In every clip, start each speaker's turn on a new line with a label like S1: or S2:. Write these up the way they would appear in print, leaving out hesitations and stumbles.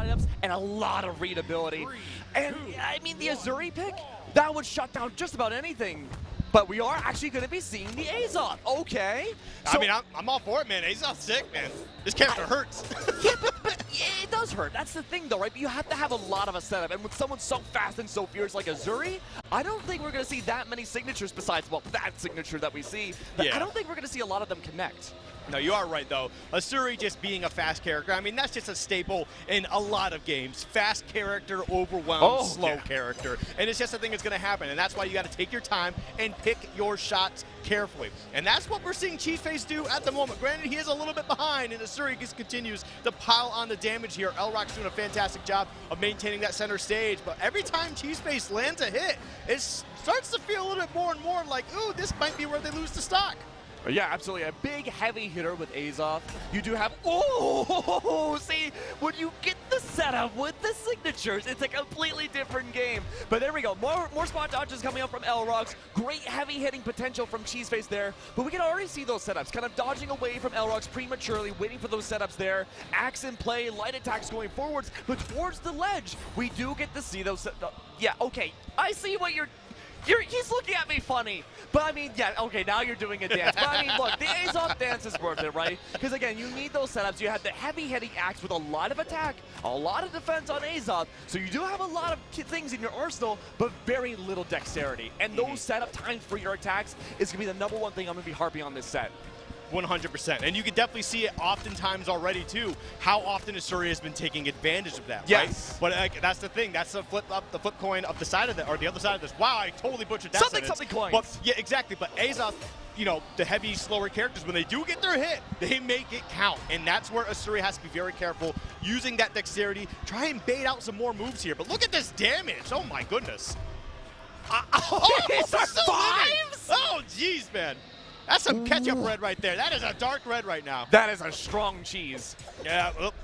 S1: lineups and a lot of readability. And I mean, the Azuri pick, that would shut down just about anything. But we are actually going to be seeing the Azoth. Okay. So,
S2: I mean, I'm all for it, man. Azoth's sick, man. This character hurts.
S1: Yeah, but it does hurt. That's the thing, though, right? But you have to have a lot of a setup. And with someone so fast and so fierce like Azuri, I don't think we're going to see that many signatures besides, well, that signature that we see. But
S2: Yeah.
S1: I don't think we're going to see a lot of them connect.
S2: No, you are right, though. Azuri just being a fast character, I mean, that's just a staple in a lot of games. Fast character, overwhelmed, slow character. And it's just a thing that's going to happen. And that's why you got to take your time and pick your shots carefully. And that's what we're seeing Cheeseface do at the moment. Granted, he is a little bit behind, and Azuri just continues to pile on the damage here. Elroxx doing a fantastic job of maintaining that center stage. But every time Cheeseface lands a hit, it starts to feel a little bit more and more like, ooh, this might be where they lose the stock.
S1: Yeah, absolutely. A big, heavy hitter with Azoth. You do have, oh, see, when you get the setup with the signatures, it's a completely different game. But there we go. More spot dodges coming up from Elroxx. Great heavy hitting potential from Cheeseface there. But we can already see those setups, kind of dodging away from Elroxx prematurely, waiting for those setups there. Axe in play, light attacks going forwards, but towards the ledge, we do get to see those. Yeah, okay. I see what he's looking at me funny. But I mean, yeah, okay, now you're doing a dance. But I mean, look, the Azoth dance is worth it, right? Because again, you need those setups. You have the heavy-hitting axe with a lot of attack, a lot of defense on Azoth. So you do have a lot of things in your arsenal, but very little dexterity. And those setup times for your attacks is going to be the #1 thing I'm going to be harping on this set.
S2: 100%. And you can definitely see it oftentimes already, too, how often Azuri has been taking advantage of that,
S1: yes.
S2: right? But that's the thing. That's the flip coin of the side of that, or the other side of this. Wow, I totally butchered that
S1: Something coins.
S2: But, yeah, exactly. But Azoth, you know, the heavy, slower characters, when they do get their hit, they make it count. And that's where Azuri has to be very careful, using that dexterity, try and bait out some more moves here. But look at this damage. Oh, my goodness.
S1: It's our fives?
S2: Oh, jeez, man. That's some ketchup red right there. That is a dark red right now.
S1: That is a strong cheese.
S2: Yeah, well,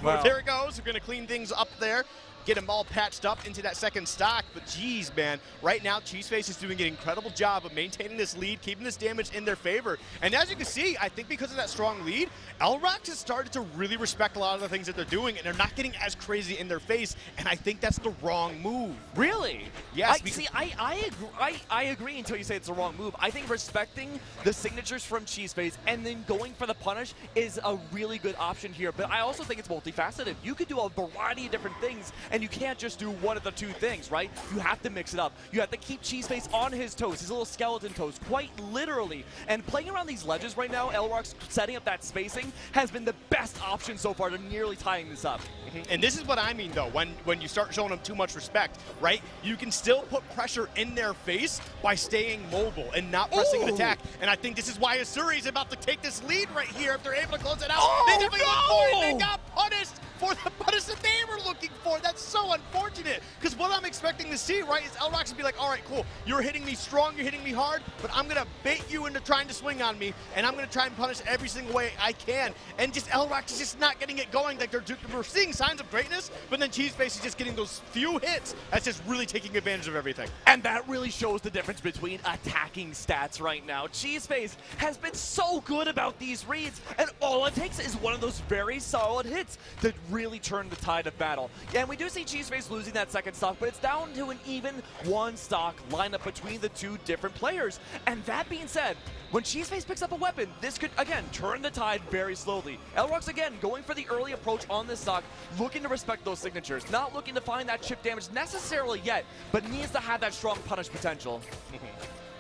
S1: wow.
S2: There it goes. We're going to clean things up there, get them all patched up into that second stock. But geez, man, right now Cheeseface is doing an incredible job of maintaining this lead, keeping this damage in their favor. And as you can see, I think because of that strong lead, Elroxx has started to really respect a lot of the things that they're doing, and they're not getting as crazy in their face. And I think that's the wrong move.
S1: Really?
S2: Yes.
S1: I agree until you say it's the wrong move. I think respecting the signatures from Cheeseface and then going for the punish is a really good option here. But I also think it's multifaceted. You could do a variety of different things, and you can't just do one of the two things, right? You have to mix it up. You have to keep Cheeseface on his toes, his little skeleton toes, quite literally. And playing around these ledges right now, Elroxx setting up that spacing has been the best option so far to nearly tying this up.
S2: And this is what I mean, though, when you start showing them too much respect, right? You can still put pressure in their face by staying mobile and not pressing an attack. And I think this is why Azuri is about to take this lead right here if they're able to close it out.
S1: Oh,
S2: they definitely went for it. They
S1: no!
S2: got punished for the punish that they were looking for. That's so unfortunate. Because what I'm expecting to see, right, is Elroxx to be like, all right, cool, you're hitting me strong, you're hitting me hard, but I'm going to bait you into trying to swing on me, and I'm going to try and punish every single way I can. And just Elroxx is just not getting it going. Like we're seeing signs of greatness, but then Cheeseface is just getting those few hits. That's just really taking advantage of everything.
S1: And that really shows the difference between attacking stats right now. Cheeseface has been so good about these reads, and all it takes is one of those very solid hits to really turn the tide of battle. Yeah, and we do see Cheeseface losing that second stock, but it's down to an even one stock lineup between the two different players. And that being said, when Cheeseface picks up a weapon, this could, again, turn the tide very slowly. Elroxx, again, going for the early approach on this stock, looking to respect those signatures, not looking to find that chip damage necessarily yet, but needs to have that strong punish potential.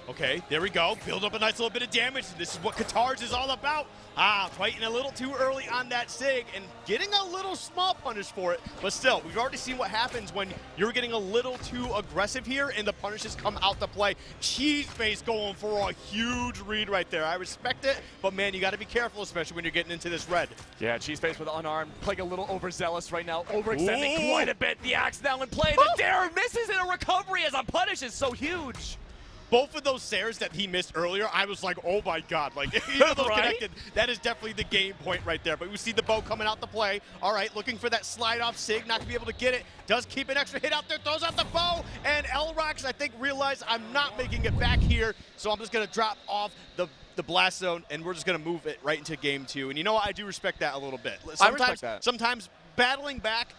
S2: Okay, there we go. Build up a nice little bit of damage. This is what Qatar's is all about. Fighting a little too early on that sig and getting a little small punish for it. But still, we've already seen what happens when you're getting a little too aggressive here and the punishes come out to play. Cheeseface going for a huge read right there. I respect it, but man, you got to be careful, especially when you're getting into this red.
S1: Yeah, Cheeseface with unarmed, playing a little overzealous right now, overextending quite a bit. The axe now in play. The dare misses in a recovery as a punish is so huge.
S2: Both of those Sares that he missed earlier, I was like, oh my God. Like, even though
S1: right?
S2: connected, that is definitely the game point right there. But we see the bow coming out to play. All right, looking for that slide off sig, not gonna be able to get it. Does keep an extra hit out there, throws out the bow. And Elroxx, I think, realized I'm not making it back here. So I'm just gonna drop off the blast zone, and we're just gonna move it right into game 2. And you know what? I do respect that a little bit.
S1: I respect that.
S2: Sometimes battling back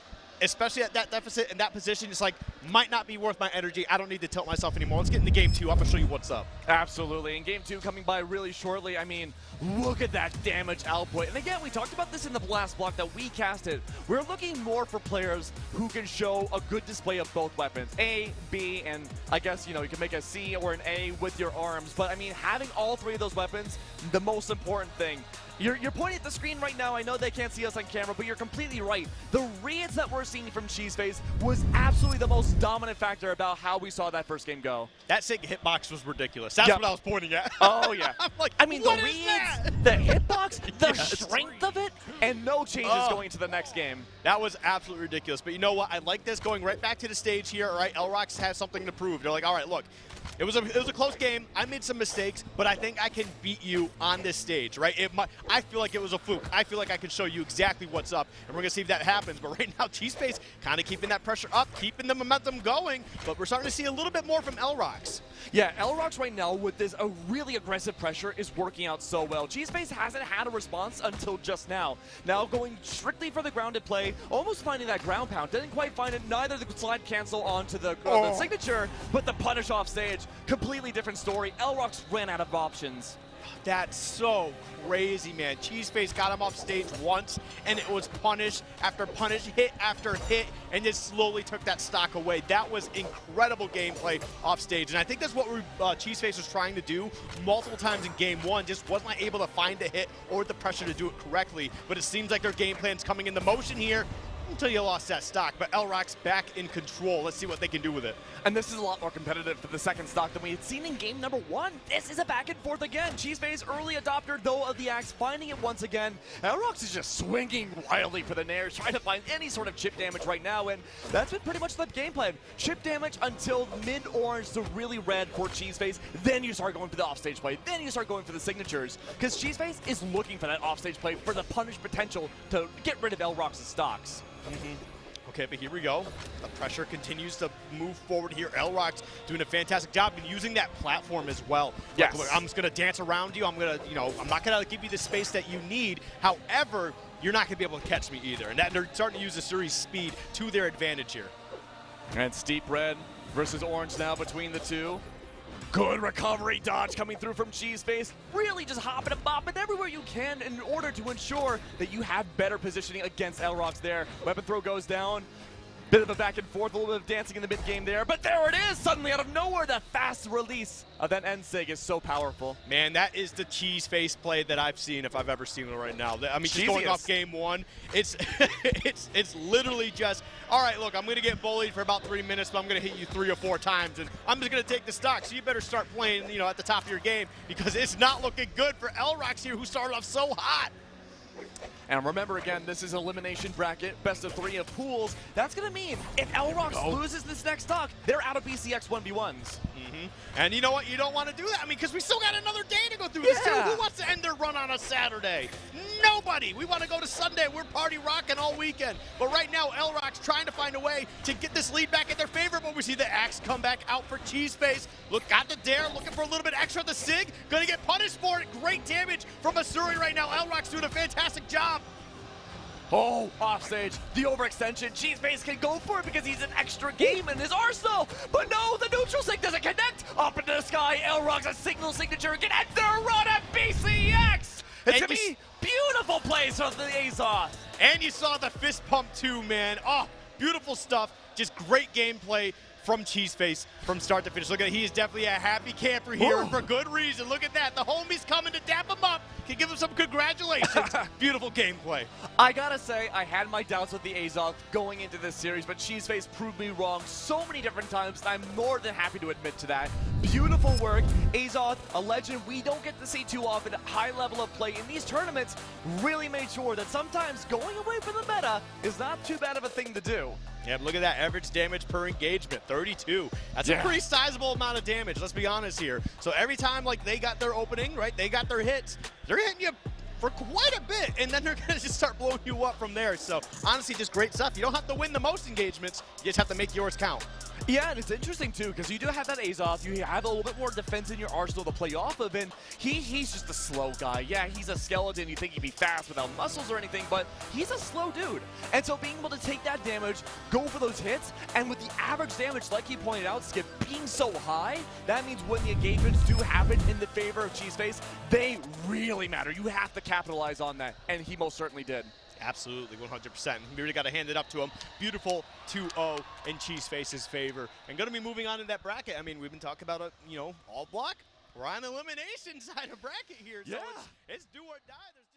S2: especially at that deficit and that position, it's like, might not be worth my energy. I don't need to tilt myself anymore. Let's get into game 2. I'm going to show you what's up.
S1: Absolutely. And game 2 coming by really shortly. I mean, look at that damage output. And again, we talked about this in the last block that we casted. We're looking more for players who can show a good display of both weapons. A, B, and I guess, you know, you can make a C or an A with your arms. But I mean, having all 3 of those weapons, the most important thing. You're pointing at the screen right now. I know they can't see us on camera, but you're completely right. The reads that we're seeing from Cheeseface was absolutely the most dominant factor about how we saw that first game go.
S2: That SIG hitbox was ridiculous. That's what I was pointing at.
S1: Oh, yeah.
S2: I'm like,
S1: I mean, the reads, the hitbox, the strength of it, and no changes going to the next game.
S2: That was absolutely ridiculous. But you know what? I like this going right back to the stage here. All right, Elroxx has something to prove. They're like, all right, look. It was a close game. I made some mistakes, but I think I can beat you on this stage, right? I feel like it was a fluke. I feel like I can show you exactly what's up, and we're going to see if that happens. But right now, Cheeseface kind of keeping that pressure up, keeping the momentum going, but we're starting to see a little bit more from Elroxx.
S1: Yeah, Elroxx right now with this really aggressive pressure is working out so well. Cheeseface hasn't had a response until just now. Now going strictly for the grounded play, almost finding that ground pound. Didn't quite find it, neither the slide cancel onto the signature, but the punish off stage. Completely different story. Elroxx ran out of options.
S2: That's so crazy, man. Cheeseface got him off stage once, and it was punish after punish, hit after hit, and just slowly took that stock away. That was incredible gameplay off stage, and I think that's what Cheeseface was trying to do multiple times in game 1, just wasn't able to find a hit or the pressure to do it correctly. But it seems like their game plan's coming into motion here until you lost that stock. But Elroxx back in control. Let's see what they can do with it.
S1: And this is a lot more competitive for the second stock than we had seen in game number 1. This is a back and forth again. Cheeseface, early adopter, though, of the axe, finding it once again. Elroxx is just swinging wildly for the nairs, trying to find any sort of chip damage right now, and that's been pretty much the game plan. Chip damage until mid-orange to really red for Cheeseface. Then you start going for the offstage play. Then you start going for the signatures, because Cheeseface is looking for that offstage play for the punish potential to get rid of Elroxx's stocks.
S2: Okay, but here we go. The pressure continues to move forward here. Elroxx doing a fantastic job and using that platform as well.
S1: Yes.
S2: Like, look, I'm just going to dance around you. I'm going to, you know, I'm not going to give you the space that you need. However, you're not going to be able to catch me either. And that they're starting to use the series speed to their advantage here.
S1: And steep red versus orange now between the two. Good recovery dodge coming through from Cheeseface. Really just hopping and bopping everywhere you can in order to ensure that you have better positioning against Elroxx there. Weapon throw goes down. Bit of a back and forth, a little bit of dancing in the mid-game there, but there it is! Suddenly out of nowhere, that fast release of that end sig is so powerful.
S2: Man, that is the Cheeseface play that I've seen, if I've ever seen it right now. I mean, just going off game 1, it's it's literally just, all right, look, I'm going to get bullied for about 3 minutes, but I'm going to hit you 3 or 4 times, and I'm just going to take the stock, so you better start playing, you know, at the top of your game, because it's not looking good for Elroxx here, who started off so hot.
S1: And remember, again, this is elimination bracket, best of 3 of pools. That's going to mean if Elroxx loses this next stock, they're out of BCX 1v1s.
S2: And you know what? You don't want to do that. I mean, because we still got another day to go through this too. Who wants to end their run on a Saturday? Nobody. We want to go to Sunday. We're party rocking all weekend. But right now, Elroxx trying to find a way to get this lead back in their favor. But we see the axe come back out for Cheeseface. Look, got the dare, looking for a little bit extra. The sig, going to get punished for it. Great damage from Asuri right now. Elroxx doing a fantastic job.
S1: Oh, offstage, the overextension. Cheeseface can go for it because he's an extra game in his arsenal. But no, the neutral sig doesn't connect. Up into the sky, Elroxx a signal signature. Can end their run at BCX. And to me, beautiful plays from the Azoth.
S2: And you saw the fist pump too, man. Oh, beautiful stuff. Just great gameplay from Cheeseface from start to finish. Look at it. He is definitely a happy camper here and for good reason. Look at that. The homies coming to dap him up. Can give him some congratulations. Beautiful gameplay.
S1: I gotta say, I had my doubts with the Azoth going into this series, but Cheeseface proved me wrong so many different times, and I'm more than happy to admit to that. Beautiful work. Azoth, a legend we don't get to see too often, high level of play in these tournaments, really made sure that sometimes going away from the meta is not too bad of a thing to do.
S2: Yeah, but look at that average damage per engagement, 32. That's a pretty sizable amount of damage, let's be honest here. So every time like they got their opening, right, they got their hits, they're hitting you for quite a bit, and then they're gonna just start blowing you up from there. So honestly, just great stuff. You don't have to win the most engagements, you just have to make yours count.
S1: Yeah, and it's interesting too, because you do have that Azov, you have a little bit more defense in your arsenal to play off of, and he's just a slow guy. Yeah, he's a skeleton, you think he'd be fast without muscles or anything, but he's a slow dude. And so being able to take that damage, go for those hits, and with the average damage, like you pointed out, Skip, being so high, that means when the engagements do happen in the favor of Cheeseface, they really matter. You have to capitalize on that, and he most certainly did.
S2: Absolutely, 100%. We really got to hand it up to him. Beautiful 2-0 in Cheeseface's favor. And going to be moving on in that bracket. I mean, we've been talking about, all block. We're on elimination side of bracket here. So
S1: yeah.
S2: it's do or die. There's